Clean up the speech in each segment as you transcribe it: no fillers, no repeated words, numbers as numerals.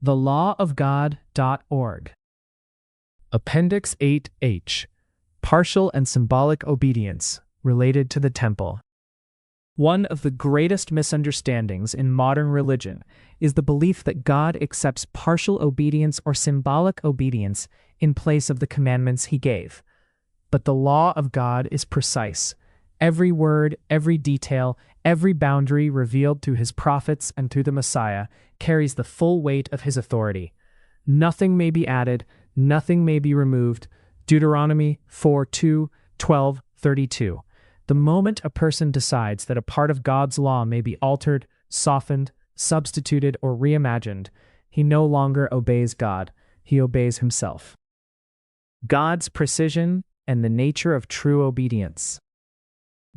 thelawofgod.org. Appendix 8H. Partial and symbolic obedience related to the temple. One of the greatest misunderstandings in modern religion is the belief that God accepts partial obedience or symbolic obedience in place of the commandments he gave. But the law of God is precise. Every word, every detail, every boundary revealed through his prophets and through the Messiah carries the full weight of his authority. Nothing may be added, nothing may be removed. Deuteronomy 4:2, 12, 32. The moment a person decides that a part of God's law may be altered, softened, substituted, or reimagined, he no longer obeys God, he obeys himself. God's precision and the nature of true obedience.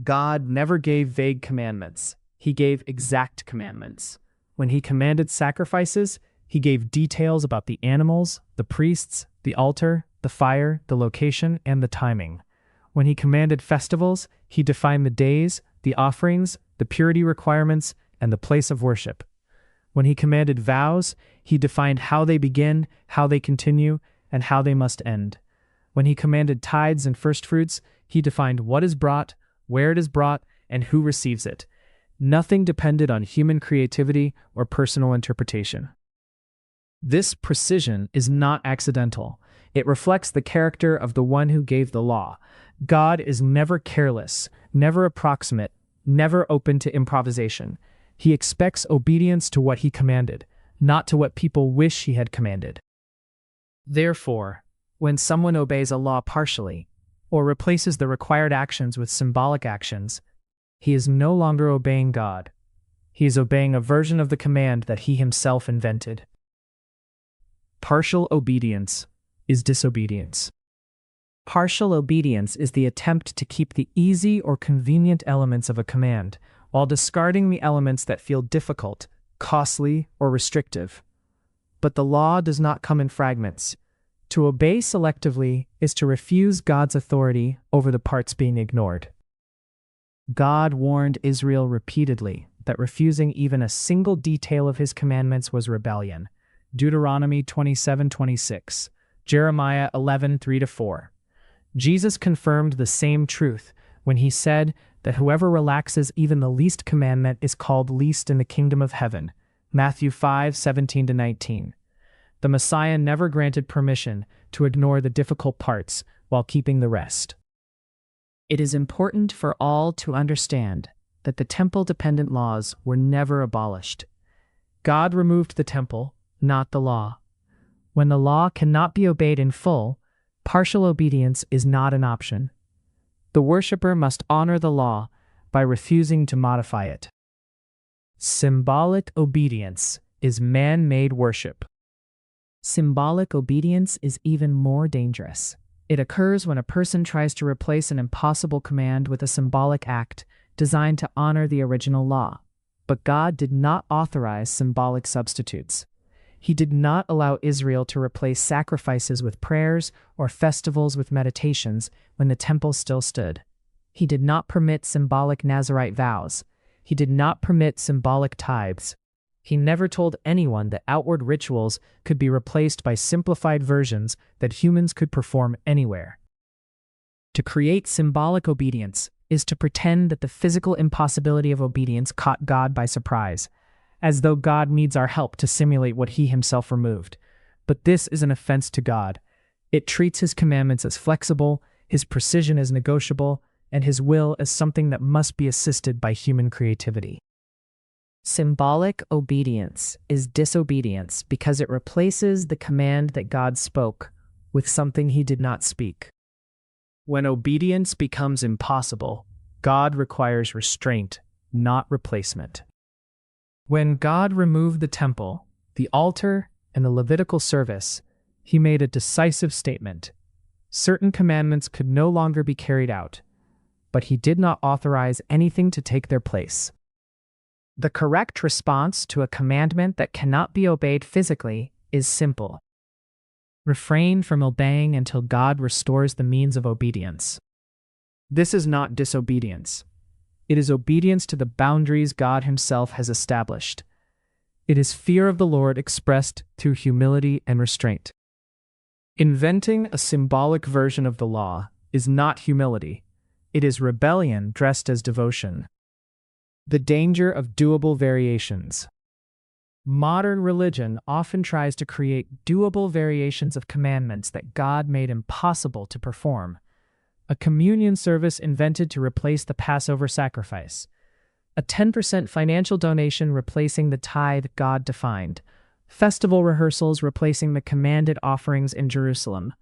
God never gave vague commandments. He gave exact commandments. When he commanded sacrifices, he gave details about the animals, the priests, the altar, the fire, the location, and the timing. When he commanded festivals, he defined the days, the offerings, the purity requirements, and the place of worship. When he commanded vows, he defined how they begin, how they continue, and how they must end. When he commanded tithes and firstfruits, he defined what is brought, where it is brought, and who receives it. Nothing depended on human creativity or personal interpretation. This precision is not accidental. It reflects the character of the one who gave the law. God is never careless, never approximate, never open to improvisation. He expects obedience to what he commanded, not to what people wish he had commanded. Therefore, when someone obeys a law partially, or replaces the required actions with symbolic actions, he is no longer obeying God. He is obeying a version of the command that he himself invented. Partial obedience is disobedience. Partial obedience is the attempt to keep the easy or convenient elements of a command, while discarding the elements that feel difficult, costly, or restrictive. But the law does not come in fragments. To obey selectively is to refuse God's authority over the parts being ignored. God warned Israel repeatedly that refusing even a single detail of his commandments was rebellion. Deuteronomy 27:26, Jeremiah 11:3-4. Jesus confirmed the same truth when he said that whoever relaxes even the least commandment is called least in the kingdom of heaven. Matthew 5:17-19. The Messiah never granted permission to ignore the difficult parts while keeping the rest. It is important for all to understand that the temple-dependent laws were never abolished. God removed the temple, not the law. When the law cannot be obeyed in full, partial obedience is not an option. The worshiper must honor the law by refusing to modify it. Symbolic obedience is man-made worship. Symbolic obedience is even more dangerous. It occurs when a person tries to replace an impossible command with a symbolic act designed to honor the original law. But God did not authorize symbolic substitutes. He did not allow Israel to replace sacrifices with prayers or festivals with meditations when the temple still stood. He did not permit symbolic Nazirite vows. He did not permit symbolic tithes. He never told anyone that outward rituals could be replaced by simplified versions that humans could perform anywhere. To create symbolic obedience is to pretend that the physical impossibility of obedience caught God by surprise, as though God needs our help to simulate what he himself removed. But this is an offense to God. It treats his commandments as flexible, his precision as negotiable, and his will as something that must be assisted by human creativity. Symbolic obedience is disobedience because it replaces the command that God spoke with something he did not speak. When obedience becomes impossible, God requires restraint, not replacement. When God removed the temple, the altar, and the Levitical service, he made a decisive statement. Certain commandments could no longer be carried out, but he did not authorize anything to take their place. The correct response to a commandment that cannot be obeyed physically is simple. Refrain from obeying until God restores the means of obedience. This is not disobedience. It is obedience to the boundaries God himself has established. It is fear of the Lord expressed through humility and restraint. Inventing a symbolic version of the law is not humility. It is rebellion dressed as devotion. The danger of doable variations. Modern religion often tries to create doable variations of commandments that God made impossible to perform. A communion service invented to replace the Passover sacrifice. A 10% financial donation replacing the tithe God defined. Festival rehearsals replacing the commanded offerings in Jerusalem.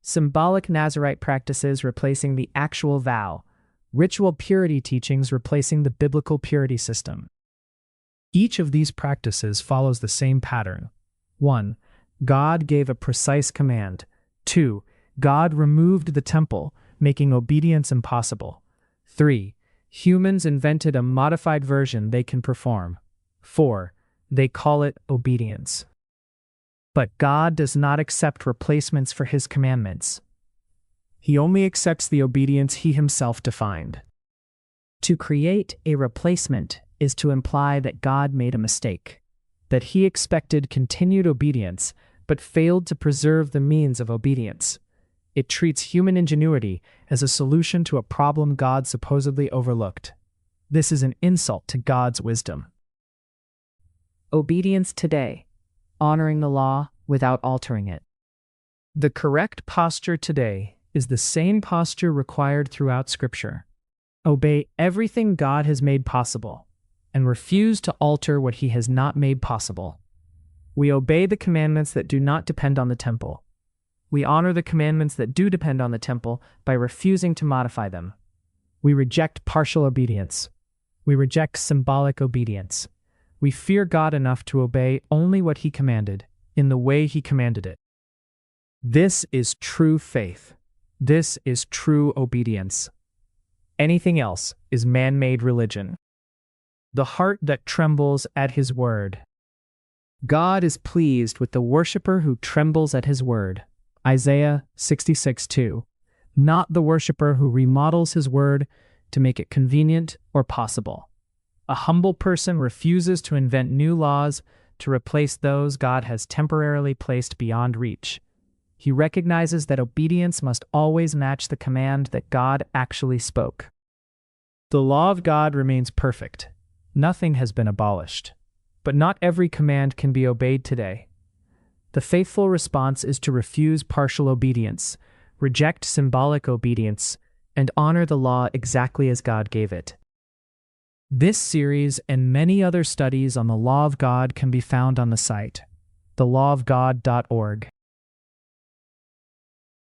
Symbolic Nazirite practices replacing the actual vow. Ritual purity teachings replacing the biblical purity system. Each of these practices follows the same pattern. 1. God gave a precise command. 2. God removed the temple, making obedience impossible. 3. Humans invented a modified version they can perform. 4. They call it obedience. But God does not accept replacements for His commandments. He only accepts the obedience He Himself defined. To create a replacement is to imply that God made a mistake, that He expected continued obedience but failed to preserve the means of obedience. It treats human ingenuity as a solution to a problem God supposedly overlooked. This is an insult to God's wisdom. Obedience today, honoring the law without altering it. The correct posture today is the same posture required throughout Scripture. Obey everything God has made possible, and refuse to alter what He has not made possible. We obey the commandments that do not depend on the temple. We honor the commandments that do depend on the temple by refusing to modify them. We reject partial obedience. We reject symbolic obedience. We fear God enough to obey only what He commanded, in the way He commanded it. This is true faith. This is true obedience. Anything else is man-made religion. The heart that trembles at His word. God is pleased with the worshiper who trembles at His word. Isaiah 66:2. Not the worshiper who remodels His word to make it convenient or possible. A humble person refuses to invent new laws to replace those God has temporarily placed beyond reach. He recognizes that obedience must always match the command that God actually spoke. The law of God remains perfect. Nothing has been abolished. But not every command can be obeyed today. The faithful response is to refuse partial obedience, reject symbolic obedience, and honor the law exactly as God gave it. This series and many other studies on the law of God can be found on the site, thelawofgod.org.